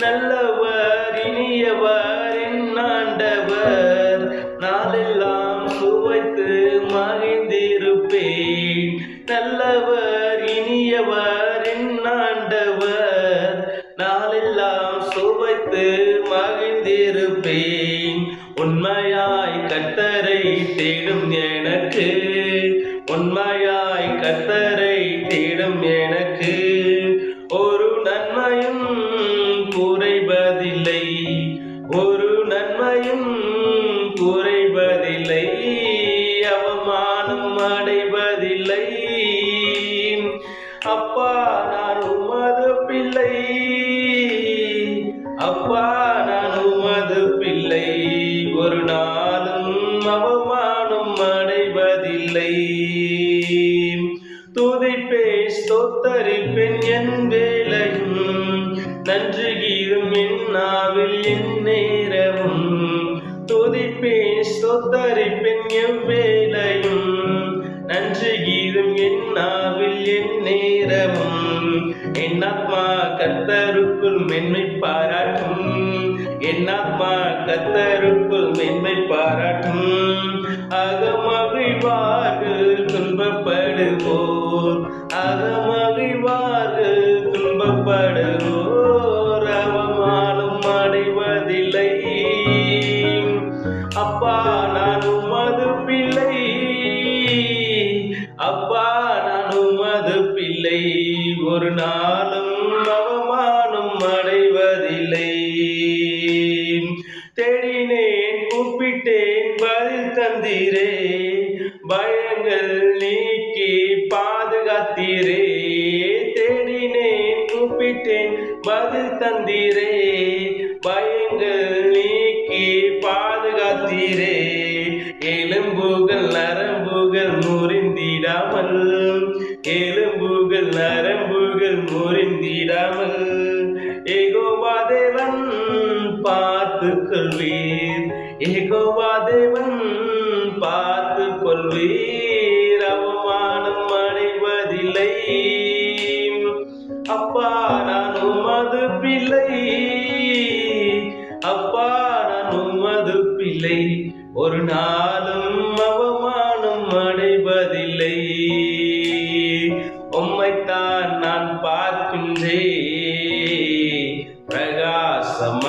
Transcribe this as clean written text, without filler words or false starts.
நல்லவர் இனியவர் என் ஆண்டவர், நாளெல்லாம் சுவைத்து மகிழ்ந்திருப்பேன். நல்லவர் இனியவர் என் ஆண்டவர், நாளெல்லாம் சுவைத்து மகிழ்ந்திருப்பேன். உண்மையாய் கர்த்தரை தேடும் எனக்கு, உண்மையாய் கர்த்தரை தேடும் எனக்கு ஒரு நன்மையும் குறைவதில்லை, ஒரு நன்மையும் குறைவதில்லை, அவமானம் அடைவதில்லை. அப்பா நான் உமது பிள்ளை, அப்பா நான் உமது பிள்ளை, ஒரு நாளும் அவமானம் அடைவதில்லை. துதிப்பேன் ஸ்தோத்தரிப்பேன் என் வேளையும், நன்றி கீதம் என் நாவில் என் நேரமும். துதிப்பேன் ஸ்தோத்தரிப்பேன் என் வேளையும், நன்றி கீதம் என் நாவில் என் நேரமும். என் ஆத்மா கர்த்தருக்குள் மென்மை பாராட்டும், என் ஆத்மா கர்த்தருக்குள் மென்மை பாராட்டும். அகமகிழ்வார்கள் துன்பப்படுவோர், அகமகிழ்வார்கள் துன்பப்படுவோர், அவமானம் அடைவதில்லை. அப்பா நான் உமது பிள்ளை, அப்பா நான் உமது பிள்ளை, ஒரு நாளும் அவமானம் அடைவதில்லை. தேடினேன் கூப்பிட்டேன் பதில் தந்தீரே, பயங்கள் நீக்கி பாதுகாத்தீரே. தேடினேன் கூப்பிட்டேன் பதில் தந்தீரே, பயங்கள் நீக்கி பாதுகாத்தீரே. எலும்புகள் நரம்புகள் முறிந்திடாமல், எலும்புகள் நரம்புகள் முறிந்திடாமல், யெகோவா தேவன் பார்த்துக் கொள்வீர், யெகோவா தேவன் பார்த்துக் கொள்வீர், அவமானம் அடைவதில்லை. அப்பா நான் உமது பிள்ளை, அப்பா நான் உமது பிள்ளை, ஒரு நாளும் அவமானம் அடைவதில்லை. உம்மைத்தான் நான் பார்க்கின்றேன், பிரகாசம்